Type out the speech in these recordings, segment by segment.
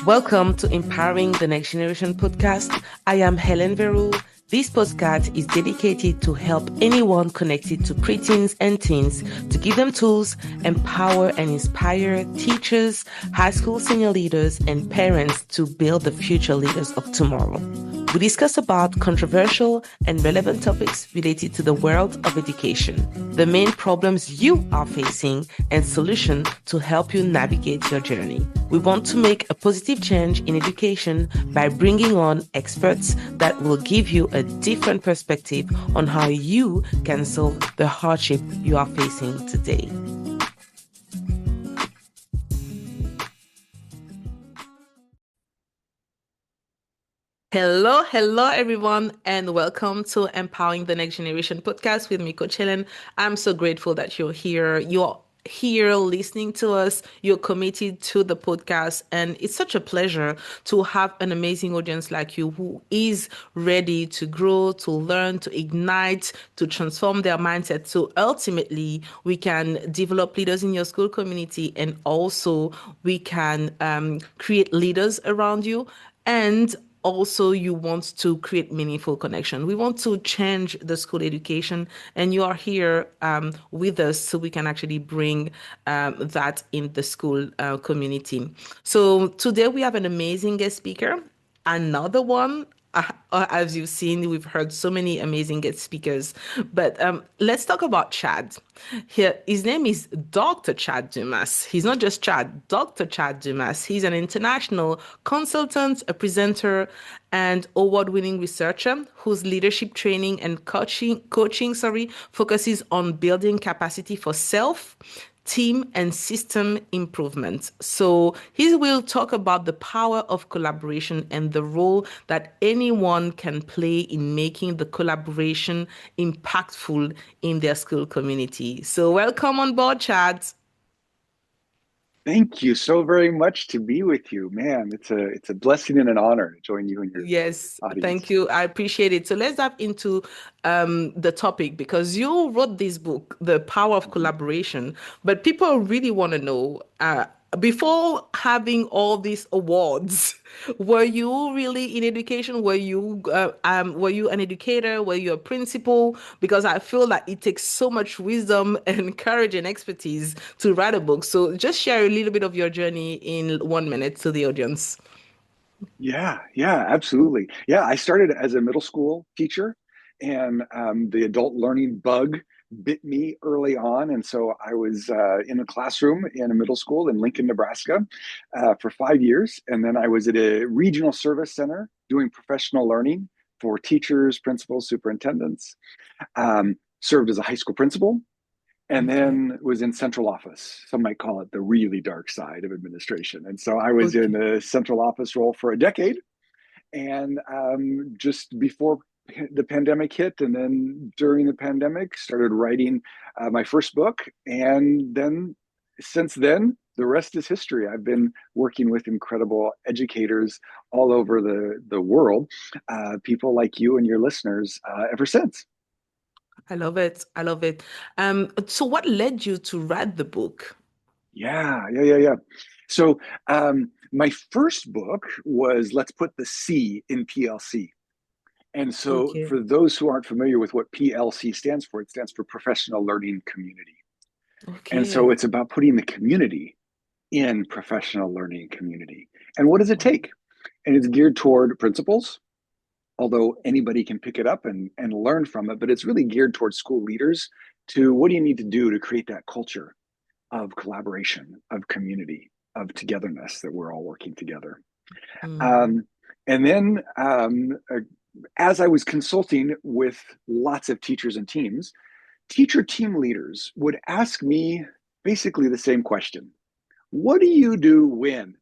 Welcome to Empowering the Next Generation podcast. I am Helen Veru. This podcast is dedicated to help anyone connected to preteens and teens to give them tools, empower and inspire teachers, high school senior leaders, and parents to build the future leaders of tomorrow. We discuss about controversial and relevant topics related to the world of education, the main problems you are facing, and solutions to help you navigate your journey. We want to make a positive change in education by bringing on experts that will give you a different perspective on how you can solve the hardship you are facing today. Hello, everyone, and welcome to Empowering the Next Generation podcast with me, Coach Helen. I'm so grateful that you're here. You're here listening to us. You're committed to the podcast, and it's such a pleasure to have an amazing audience like you who is ready to grow, to learn, to ignite, to transform their mindset. So ultimately, we can develop leaders in your school community, and also we can create leaders around you. And also you want to create meaningful connection. We want to change the school education, and you are here with us so we can actually bring that in the school community. So today we have an amazing guest speaker, another one. As you've seen, we've heard so many amazing guest speakers, but let's talk about Chad. Here, his name is Dr. Chad Dumas. He's not just Chad, Dr. Chad Dumas. He's an international consultant, a presenter, and award-winning researcher whose leadership training and coaching focuses on building capacity for self, team and system improvement. So he will talk about the power of collaboration and the role that anyone can play in making the collaboration impactful in their school community. So welcome on board, Chad. Thank you so very much to be with you, man. It's a blessing and an honor to join you and your Yes, thank audience. you. I appreciate it. So let's dive into the topic because you wrote this book, The Power of Mhm. Collaboration, but people really want to know before having all these awards, were you really in education? Were you an educator? Were you a principal? Because I feel like it takes so much wisdom and courage and expertise to write a book. So just share a little bit of your journey in 1 minute to the audience. Yeah, absolutely. Yeah, I started as a middle school teacher, and the adult learning bug bit me early on. And so I was in a classroom in a middle school in Lincoln, Nebraska, for 5 years. And then I was at a regional service center doing professional learning for teachers, principals, superintendents. Served as a high school principal, and Okay. then was in central office. Some might call it the really dark side of administration. And so I was in Okay. the central office role for a decade. And just before the pandemic hit, and then during the pandemic, started writing my first book. And then since then, the rest is history. I've been working with incredible educators all over the world, people like you and your listeners, ever since. I love it. I love it. So what led you to write the book? Yeah. So my first book was Let's Put the C in PLC. And so Okay. for those who aren't familiar with what PLC stands for, it stands for Professional Learning Community. And so Okay. it's about putting the community in professional learning community. And what does it Wow. take? And it's geared toward principals, although anybody can pick it up and learn from it, but it's really geared towards school leaders to what do you need to do to create that culture of collaboration, of community, of togetherness that we're all working together. Mm. Um, and then, as I was consulting with lots of teachers and teams, teacher team leaders would ask me basically the same question. What do you do when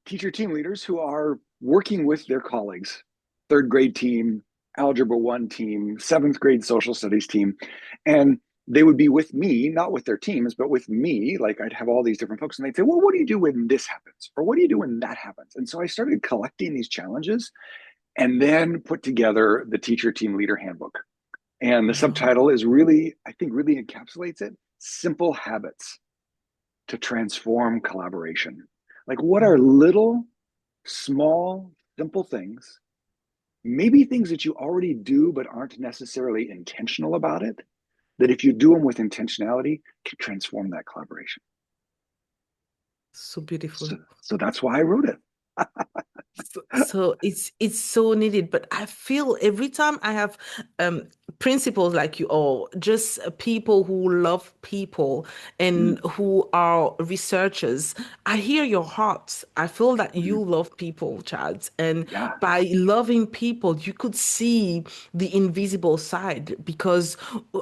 teacher team leaders who are working with their colleagues, third grade team, algebra one team, seventh grade social studies team, and they would be with me, not with their teams, but with me. Like I'd have all these different folks, and they'd say, "Well, what do you do when this happens? Or what do you do when that happens?" And so I started collecting these challenges and then put together the Teacher Team Leader Handbook. And the Wow. subtitle is really, I think, really encapsulates it: Simple Habits to Transform Collaboration. Like, what are little, small, simple things, maybe things that you already do but aren't necessarily intentional about it, that if you do them with intentionality, can transform that collaboration. So beautiful. So that's why I wrote it. So it's so needed, but I feel every time I have principals like you, or just people who love people and Mm, who are researchers, I hear your heart. I feel that mm, you love people, Chad, and yeah. by loving people, you could see the invisible side, because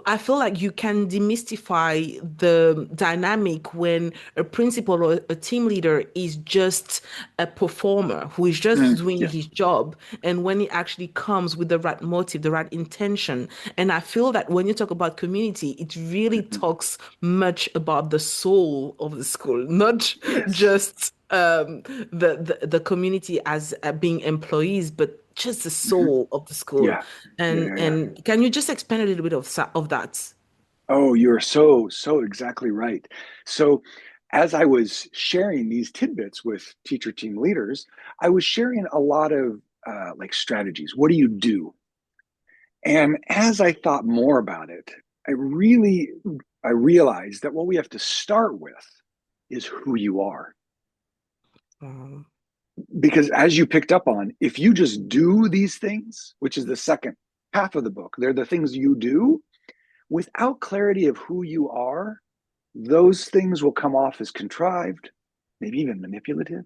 I feel like you can demystify the dynamic when a principal or a team leader is just a performer who is just doing Yes. his job, and when he actually comes with the right motive, the right intention. And I feel that when you talk about community, it really Hmm. talks much about the soul of the school, not Yes. just the community as being employees, but just the Hmm. soul of the school. Yeah. Yeah. And Yeah. Yeah. and can you just expand a little bit of that? Oh, you're so exactly right. So, as I was sharing these tidbits with teacher team leaders, I was sharing a lot of like strategies. What do you do? And as I thought more about it, I realized that what we have to start with is who you are. Um, Because as you picked up on, if you just do these things, which is the second half of the book, they're the things you do without clarity of who you are, those things will come off as contrived, maybe even manipulative.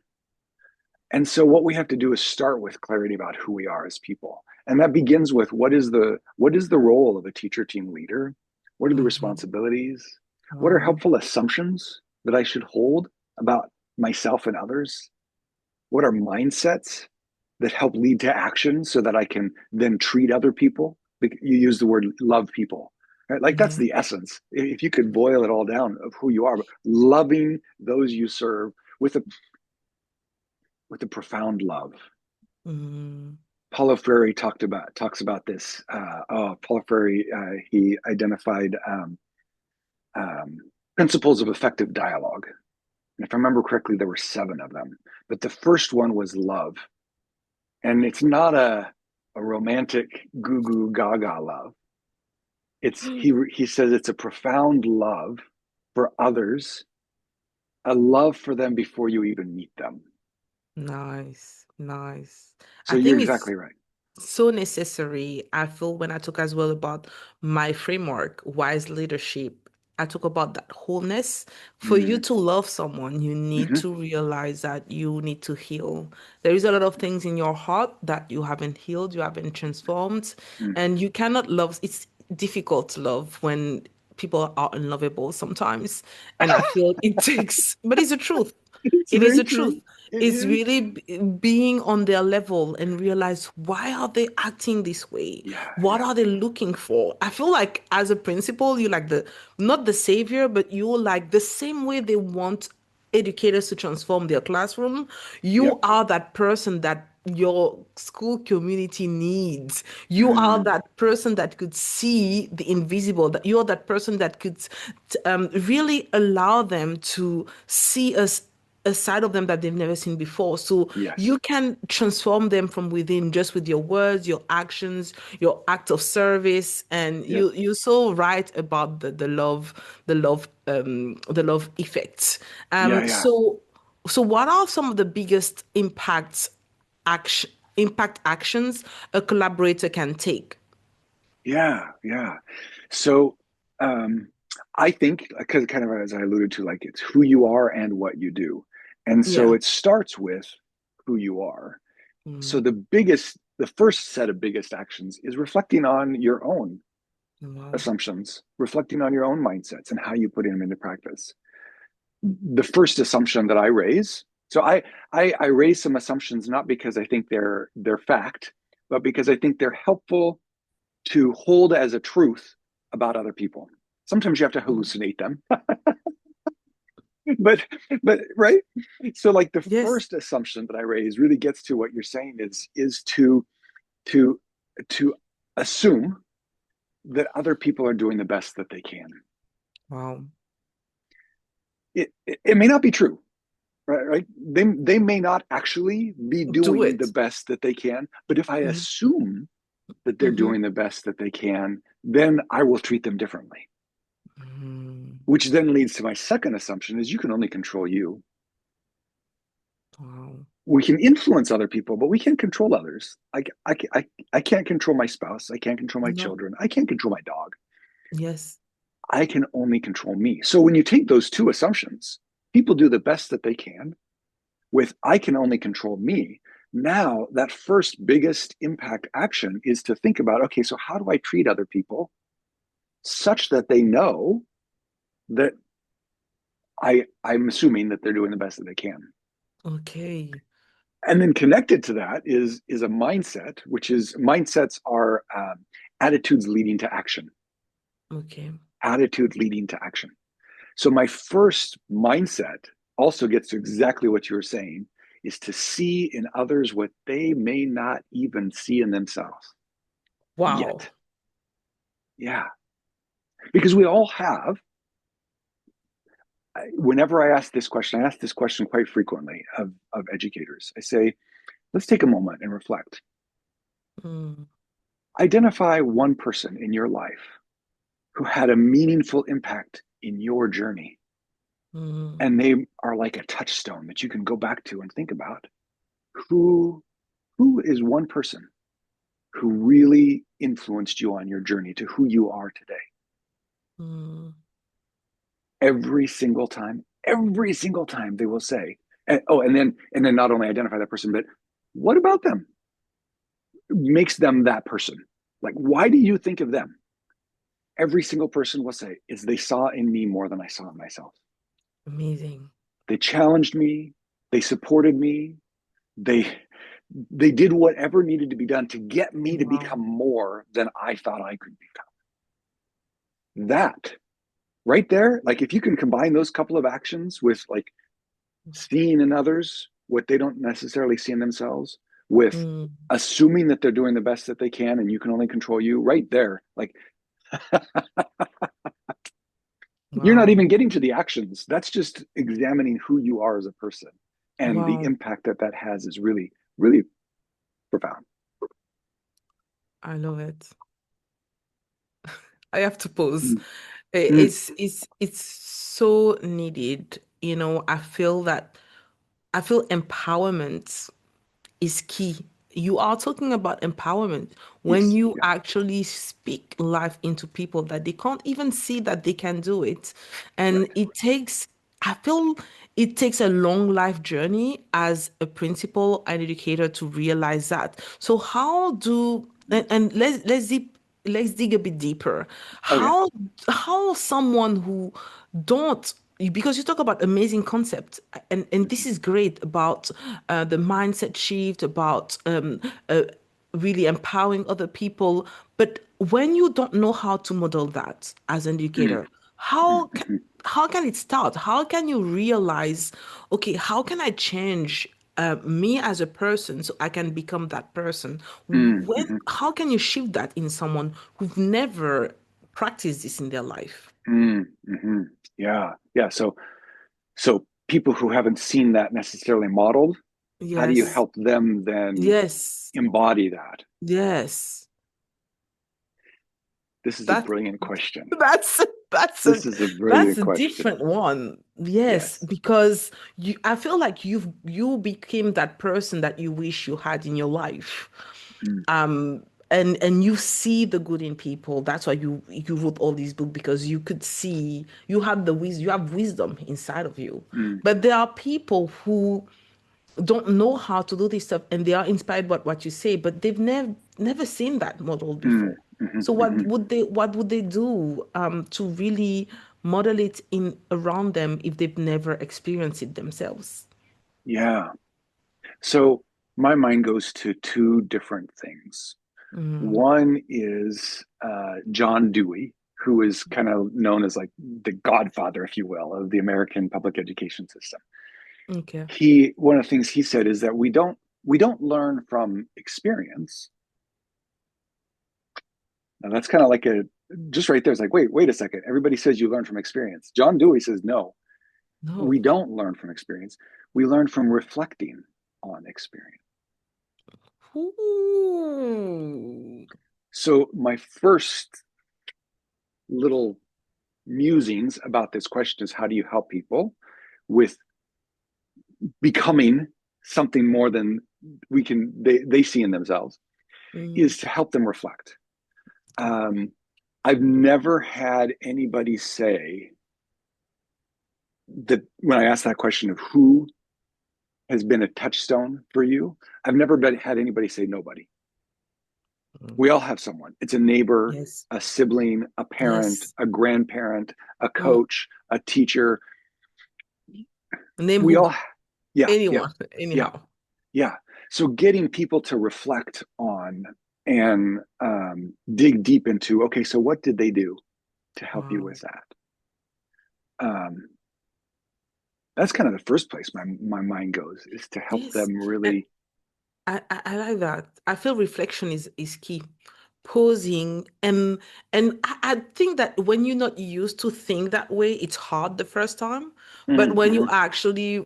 And so what we have to do is start with clarity about who we are as people. And that begins with what is the role of a teacher team leader? What are the mhm. responsibilities? What are Um, helpful assumptions that I should hold about myself and others? What are mindsets that help lead to action so that I can then treat other people? You use the word love people, right? Like that's yeah. the essence. If you could boil it all down of who you are, loving those you serve with a profound love. Mm, Paulo Freire talks about this. Paulo Freire he identified um, principles of effective dialogue, and if I remember correctly, there were seven of them. But the first one was love, and it's not a romantic goo goo gaga love. He says it's a profound love for others, a love for them before you even meet them. nice, nice. So I you're think it's exactly right. so necessary. I feel when I talk as well about my framework, wise leadership, I talk about that wholeness. For you Mm-hmm. to love someone, you need Mm-hmm. to realize that you need to heal. There is a lot of things in your heart that you haven't healed, you haven't transformed, Mm. and you cannot love. It's difficult to love when people are unlovable sometimes. And I feel it takes, but it's the truth. It's It is very the truth. true. It It's is. really being on their level and realize, why are they acting this way? Yeah, What yeah, are they looking for? I feel like as a principal, you like the not the savior, but you're like the same way they want educators to transform their classroom. You yep. are that person that your school community needs. You are Mm, that person that could see the invisible, that you're that person that could really allow them to see us a side of them that they've never seen before. So yes. you can transform them from within just with your words, your actions, your act of service. And Yep. you're so right about the love effects. Yeah, Um, yeah, so so what are some of the biggest impact actions a collaborator can take? yeah, yeah. So, um, I think because kind of as I alluded to, like it's who you are and what you do, and so Yeah. it starts with who you are. So Mm, the first set of biggest actions is reflecting on your own wow. assumptions, reflecting on your own mindsets and how you put them into practice. The first assumption that I raise. So I raise some assumptions not because I think they're fact, but because I think they're helpful to hold as a truth about other people. Sometimes you have to Mm. hallucinate them, but right. So like the Yes. first assumption that I raise really gets to what you're saying is to to assume that other people are doing the best that they can. Wow. It may not be true. right? They may not actually be Do doing the it. best that they can, but if I Mm-hmm. assume that they're Mm-hmm. doing the best that they can, then I will treat them differently. Mm. Which then leads to my second assumption is you can only control you. Wow. We can influence other people, but we can't control others. I can't control my spouse. I can't control my No. children. I can't control my dog. Yes. I can only control me. So when you take those two assumptions, people do the best that they can with I can only control me. Now, that first biggest impact action is to think about okay, so how do I treat other people such that they know that I'm assuming that they're doing the best that they can. Okay. And then connected to that is a mindset, which is mindsets are attitudes leading to action. Okay. Attitude leading to action. So my first mindset also gets to exactly what you were saying is to see in others what they may not even see in themselves Wow. yet. Yeah. Because we all have, whenever I ask this question, I ask this question quite frequently of educators. I say, let's take a moment and reflect. Mm. Identify one person in your life who had a meaningful impact in your journey. Mm. And they are like a touchstone that you can go back to and think about. Who, who is one person who really influenced you on your journey to who you are today? Mm. Every single time they will say, and then not only identify that person, but what about them makes them that person? Like, why do you think of them? Every single person will say is they saw in me more than I saw in myself. Amazing. They challenged me, they supported me, they they did whatever needed to be done to get me to Wow. become more than I thought I could become. That right there, like if you can combine those couple of actions with like seeing in others what they don't necessarily see in themselves, with Mm. assuming that they're doing the best that they can and you can only control you, right there, like you're not Wow. even getting to the actions. That's just examining who you are as a person. And the Wow. impact that that has is really, really profound. I love it. I have to pause. Mm, mm, It's so needed. I feel empowerment is key. You are talking about empowerment when yes. you Yeah. actually speak life into people that they can't even see that they can do it. And Right. I feel it takes a long life journey as a principal and educator to realize that. So how do, and let's dig a bit deeper. Okay. How someone who don't because you talk about amazing concepts and this is great about the mindset shift about really empowering other people, but when you don't know how to model that as an Mm, educator, mm, how can mhm, how can it start? How can you realize, okay, how can I change me as a person so I can become that person? mm, mhm, How can you shift that in someone who've never practiced this in their life? mhm. Yeah. Yeah. So people who haven't seen that necessarily modeled, how do you Yes, help them then yes, embody that? yes. This is a That brilliant question. that's that's a This is a that's brilliant a question. different one. Yes, Yes. because I feel like you became that person that you wish you had in your life. Mm, And you see the good in people. That's why you wrote all these books because you could see you have wisdom inside of you. mm, But there are people who don't know how to do this stuff and they are inspired by what you say, but they've never seen that model mm, before. mhm, So mhm. what would they do to really model it in around them if they've never experienced it themselves? Yeah. So my mind goes to two different things. Mm, One is John Dewey, who is kind of known as like the godfather, if you will, of the American public education system. okay. He one of the things he said is that we don't learn from experience. Now that's kind of like a just right there. It's like wait a second. Everybody says you learn from experience. John Dewey says no. No. We don't learn from experience. We learn from reflecting on experience. Ooh. So my first little musings about this question is, how do you help people with becoming something more than they see in themselves, Mm, is to help them reflect. I've never had anybody say that, when I ask that question of who has been a touchstone for you, I've never had anybody say nobody. mm. We all have someone. It's a neighbor, Yes. a sibling, a parent, Yes. a grandparent, a Mm. coach, a teacher. Name We who? all, yeah, yeah, Anyone. yeah, Anyhow. yeah. So getting people to reflect on and dig deep into, okay, so what did they do to help you Wow. with that? Um, that's kind of the first place my mind goes, is to help Yes. them And really. I like that. I feel reflection is key. Posing and I think that when you're not used to think that way, it's hard the first time. But when you Mm-hmm. actually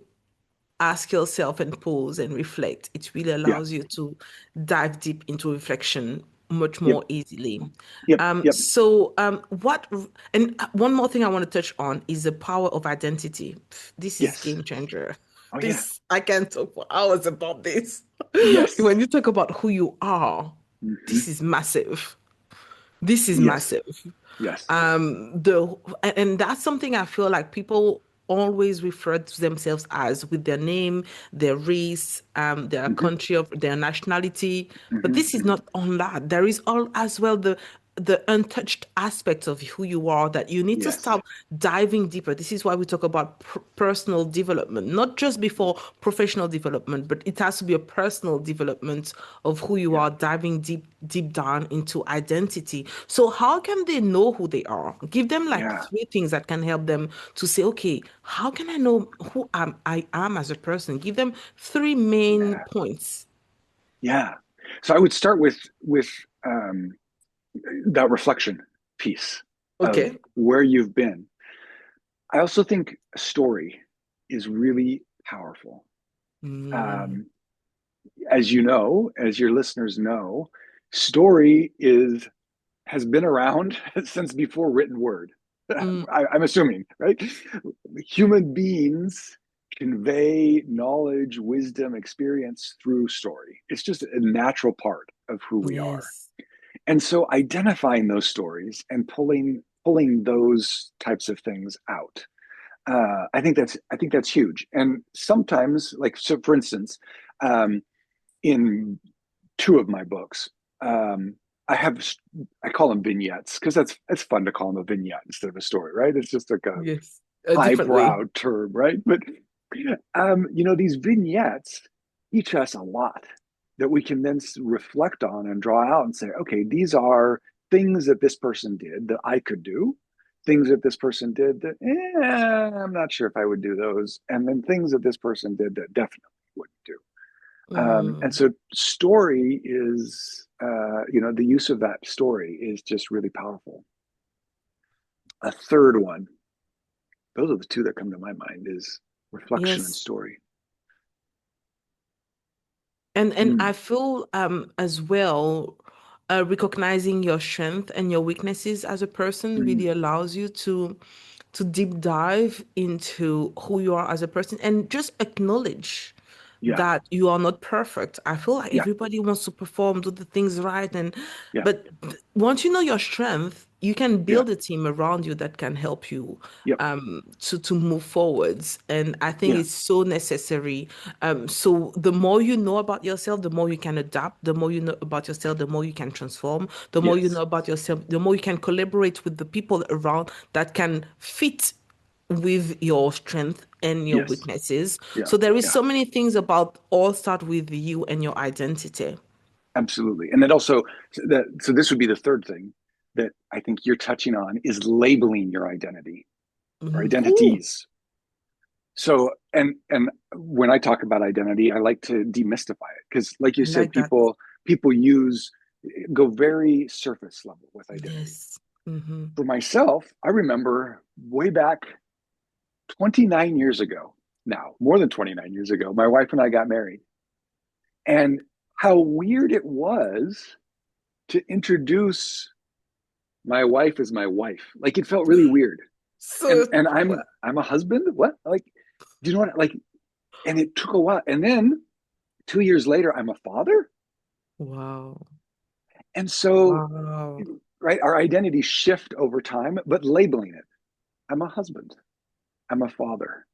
ask yourself and pause and reflect, it really Yeah. allows you to dive deep into reflection much Yep. more easily. Yep. Yep. What, and one more thing I want to touch on is the power of identity. This is Yes. game changer. Oh yeah. This, I can talk for hours about this. Yes. When you talk about who you are, Mm-hmm. this is massive. This is Yes. massive. Yes. The and that's something I feel like people always refer to themselves as, with their name, their race, their Mm-hmm. country of their nationality. But Mm-hmm. this is Mm-hmm. not on that. There is all as well the untouched aspects of who you are that you need to Yes. start diving deeper. This is why we talk about personal development, not just before professional development, but it has to be a personal development of who you Yeah. are, diving deep down into identity. So how can they know who they are? Give them like Yeah. three things that can help them to say, okay, how can I know who I am as a person? Give them three main Yeah. points. Yeah. So I would start with um, that reflection piece of Okay. where you've been. I also think a story is really powerful. Mm, Um, as you know, as your listeners know, story is has been around since before written word. mm, I'm assuming, right? Human beings convey knowledge, wisdom, experience through story. It's just a natural part of who we are. yes. And so identifying those stories and pulling those types of things out, I think that's huge. And sometimes, like, so for instance, um, in two of my books, um, I have I call them vignettes because that's it's fun to call them a vignette instead of a story, right? It's just like a Yes. A different way. highbrow term, right? But these vignettes teach us a lot that we can then reflect on and draw out and say, okay, these are things that this person did that I could do, things that this person did that I'm not sure if I would do those, and then things that this person did that definitely wouldn't do. And Mm, so story is, the use of that story is just really powerful. A third one, those are the two that come to my mind, is reflection and yes. story. And Mm, I feel as well, recognizing your strength and your weaknesses as a person mm, really allows you to deep dive into who you are as a person and just acknowledge yeah, that you are not perfect. I feel like yeah, everybody wants to perform, do the things right, and yeah, but once you know your strength, you can yeah, build a team around you that can help you yep, to move forwards. And I think yeah, it's so necessary. So the more you know about yourself, the more you can adapt. The more you know about yourself, the more you can transform. The more you know yes, about yourself, the more you can collaborate with the people around that can fit with your strength and your yes, weaknesses. yeah, So there is yeah, so many things about all start with you and your identity. absolutely. And then also, so this would be the third thing that I think you're touching on, is labeling your identity or Mhm. Ooh, identities. So, and when I talk about identity, I like to demystify it because, like you I said, like that. people go very surface level with identity. Yes. Hmm. For myself, I remember way back. 29 years ago now, more than 29 years ago, my wife and I got married. And how weird it was to introduce my wife as my wife. Like it felt really weird. And So, and I'm a husband? What? Like, do you know what like and it took a while. And then 2 years later, I'm a father. wow. And so Wow. right, our identities shift over time, but labeling it. I'm a husband. I'm a father.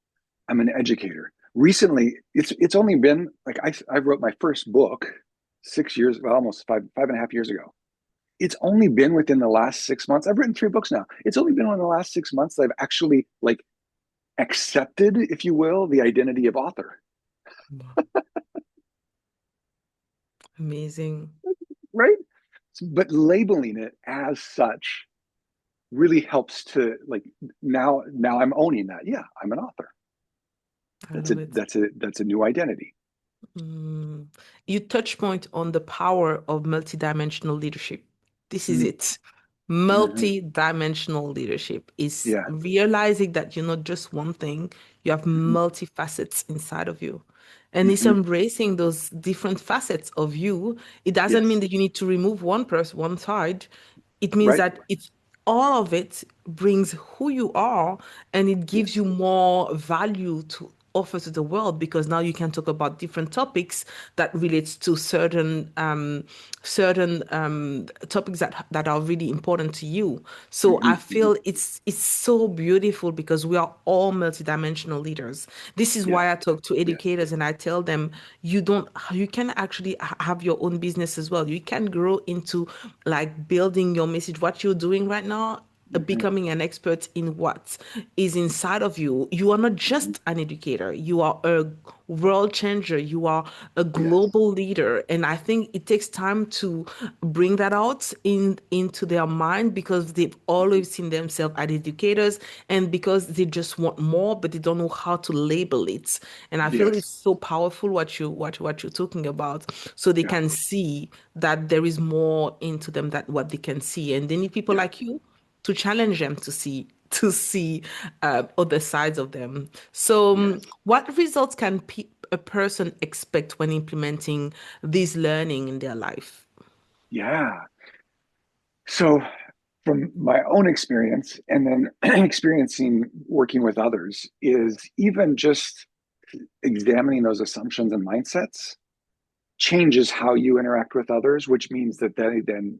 I'm an educator. Recently, it's only been like I wrote my first book 6 years, well, almost five and a half years ago. It's only been within the last 6 months. I've written 3 books now. It's only been in the last 6 months that I've actually like accepted, if you will, the identity of author. Wow. Amazing. Right? But labeling it as such really helps to like now I'm owning that. Yeah, I'm an author. I love it. That's a new identity. Mm. You touch point on the power of multidimensional leadership. This is Mm, it. mhm. Multi-dimensional leadership is Yeah. realizing that you're not just one thing, you have Mhm, multifacets inside of you. And it's mhm. embracing those different facets of you. It doesn't mean Yes. that you need to remove one person, one side. It means Right. that it's all of it brings who you are and it gives Yes. you more value to offer to the world because now you can talk about different topics that relates to certain topics that are really important to you. So I Mhm, mhm. feel it's so beautiful because we are all multidimensional leaders. This is Yeah. why I talk to Yeah. educators and I tell them you can actually have your own business as well. You can grow into like building your message, what you're doing right now, Mhm, becoming an expert in what is inside of you. You are not mhm. just an educator, you are a world changer, you are a Yes. global leader. And I think it takes time to bring that out into their mind because they've Mhm. always seen themselves as educators and because they just want more, but they don't know how to label it. And I feel Yes. it's so powerful what you're talking about. So they Yeah. can see that there is more into them than what they can see. And they need people Yeah. like you to challenge them to see other sides of them. So, Yes. what results can a person expect when implementing this learning in their life? Yeah. So from my own experience and then experiencing working with others is even just examining those assumptions and mindsets changes how you interact with others, which means that they then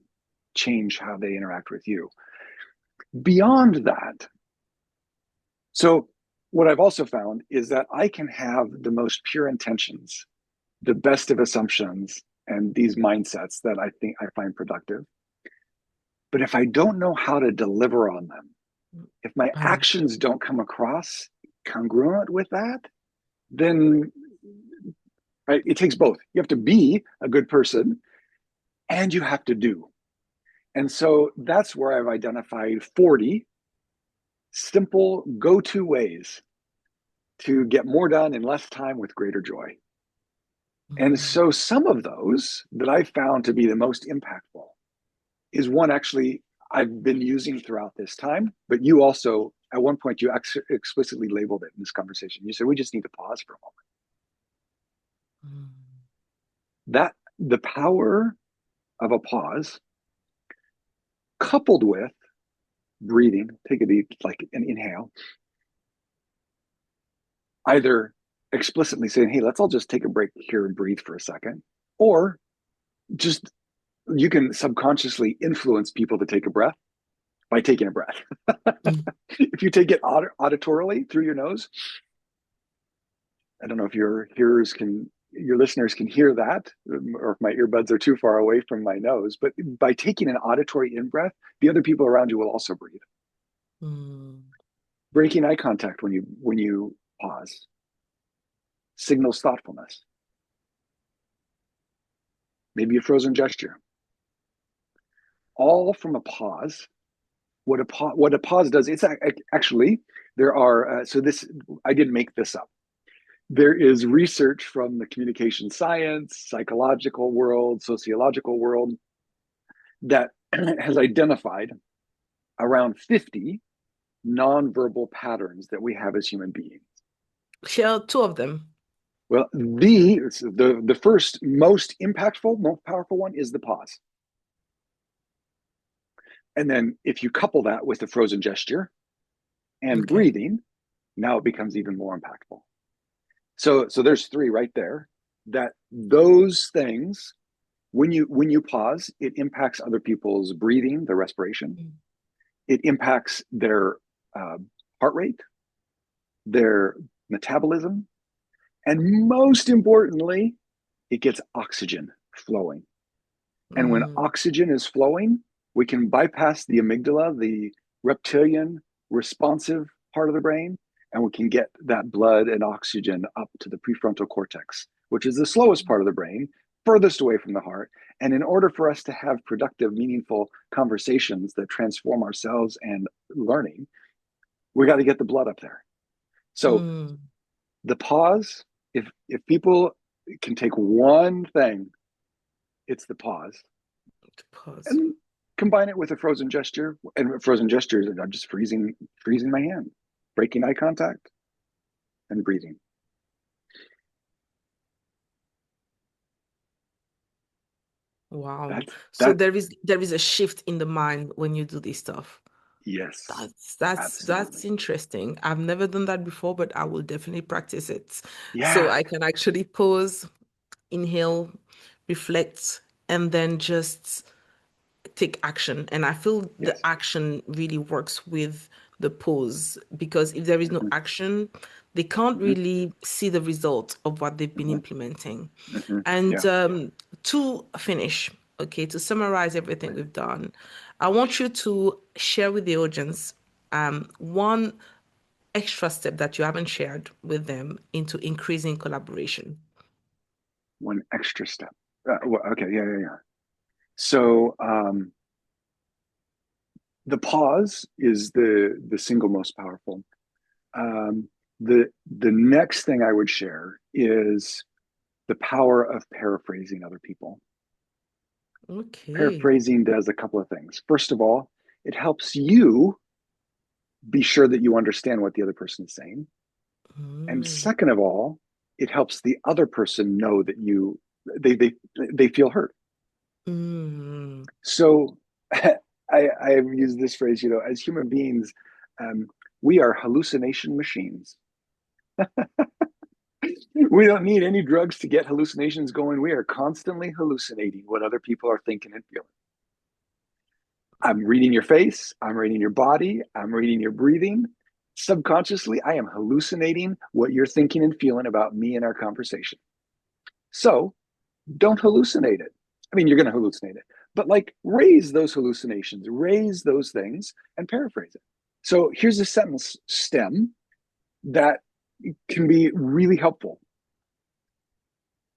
change how they interact with you. Beyond that, so what I've also found is that I can have the most pure intentions, the best of assumptions, and these mindsets that I think I find productive. But if I don't know how to deliver on them, if my I love it. actions don't come across congruent with that, then right, it takes both. You have to be a good person and you have to do. And so that's where I've identified 40 simple go to ways to get more done in less time with greater joy. And Mm, so some of those that I've found to be the most impactful is one actually I've been using throughout this time, but you also, at one point, you explicitly labeled it in this conversation. You said, we just need to pause for a moment. mm, That the power of a pause coupled with breathing, take a deep, like an inhale, either explicitly saying, hey, let's all just take a break here and breathe for a second, or just you can subconsciously influence people to take a breath by taking a breath. mm. If you take it auditorily through your nose, I don't know if your listeners can hear that, or if my earbuds are too far away from my nose. But by taking an auditory in breath, the other people around you will also breathe. Mm. Breaking eye contact when you pause signals thoughtfulness. Maybe a frozen gesture, all from a pause. What a pause does, it's actually there are so this I didn't make this up. There is research from the communication science, psychological world, sociological world that has identified around 50 nonverbal patterns that we have as human beings. Share two of them. Well, the first most impactful, most powerful one is the pause. And then if you couple that with the frozen gesture and Okay. breathing, now it becomes even more impactful. So there's three right there. That those things, when you pause, it impacts other people's breathing, their respiration. Mm. It impacts their uh, heart rate, their metabolism, and most importantly, it gets oxygen flowing. And when Mm. oxygen is flowing, we can bypass the amygdala, the reptilian responsive part of the brain, and we can get that blood and oxygen up to the prefrontal cortex, which is the slowest part of the brain, furthest away from the heart. And in order for us to have productive, meaningful conversations that transform ourselves and learning, we got to get the blood up there. So Mm. the pause, if people can take one thing, it's the pause Pause. and combine it with a frozen gesture. And frozen gestures, I'm just freezing my hand, breaking eye contact, and breathing. Wow. That's So that. there is a shift in the mind when you do this stuff. Yes, That's absolutely. interesting. I've never done that before, but I will definitely practice it. So Yeah. I can actually pause, inhale, reflect, and then just take action. And I feel the Yes. action really works with the pause because if there is no Mm-hmm, action, they can't mm-hmm, really see the result of what they've been mm-hmm, implementing. mm-hmm. And Yeah. to finish, okay, to summarize everything we've done, I want you to share with the audience one extra step that you haven't shared with them into increasing collaboration. One extra step. Well, okay. Yeah. Yeah. Yeah. So the pause is the single most powerful. Um, the next thing I would share is the power of paraphrasing other people. Okay. Paraphrasing does a couple of things. First of all, it helps you be sure that you understand what the other person is saying. And Mm, second of all, it helps the other person know that they feel hurt. mm, So I've used this phrase, as human beings, um, we are hallucination machines. We don't need any drugs to get hallucinations going. We are constantly hallucinating what other people are thinking and feeling. I'm reading your face, I'm reading your body, I'm reading your breathing. Subconsciously, I am hallucinating what you're thinking and feeling about me and our conversation. So don't hallucinate it. I mean, you're going to hallucinate it, but like raise those hallucinations, raise those things and paraphrase it. So here's a sentence stem that can be really helpful.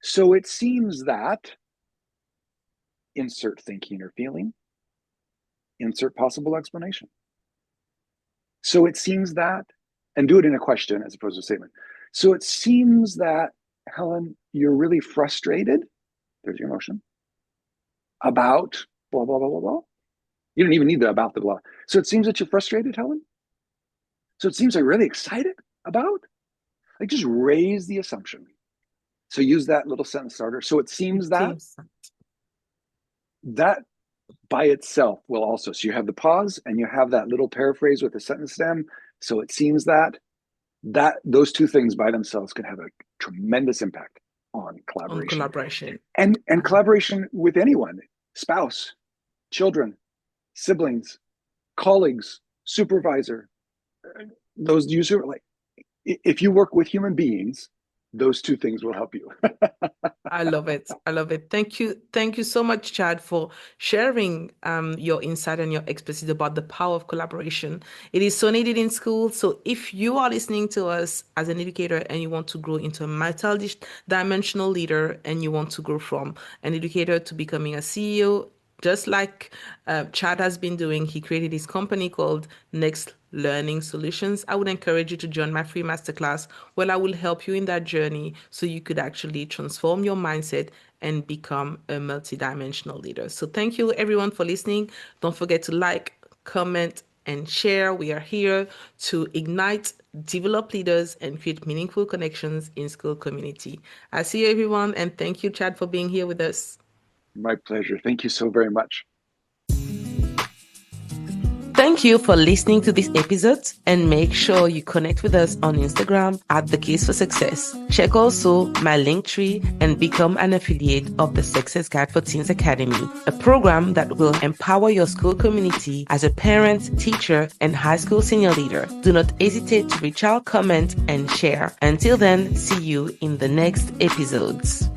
So it seems that insert thinking or feeling, insert possible explanation. So it seems that, and do it in a question as opposed to a statement. So it seems that, Helen, you're really frustrated. There's your emotion about blah, blah, blah, blah, blah. You don't even need the about the blah. So it seems that you're frustrated, Helen. So it seems you're really excited about. Like just raise the assumption. So use that little sentence starter. So it it seems that seems. that by itself will also. So you have the pause and you have that little paraphrase with the sentence stem. So it seems that those two things by themselves can have a tremendous impact on On collaboration collaboration. and Um, collaboration with anyone, spouse, children, siblings, colleagues, supervisor, those user like if you work with human beings, those two things will help you. I love it. I love it. Thank you. Thank you so much, Chad, for sharing your insight and your expertise about the power of collaboration. It is so needed in school. So if you are listening to us as an educator and you want to grow into a multi-dimensional leader and you want to grow from an educator to becoming a CEO, just like Chad has been doing, he created his company called Next Learning Solutions. I would encourage you to join my free masterclass where I will help you in that journey so you could actually transform your mindset and become a multidimensional leader. So thank you everyone for listening. Don't forget to like, comment, and share. We are here to ignite, develop leaders, and create meaningful connections in school community. I see you, everyone, and thank you, Chad, for being here with us. My pleasure. Thank you so very much. Thank you for listening to this episode, and make sure you connect with us on Instagram at The Case for Success. Check also my Linktree and become an affiliate of the Success Guide for Teens Academy, a program that will empower your school community as a parent, teacher, and high school senior leader. Do not hesitate to reach out, comment, and share. Until then, see you in the next episodes.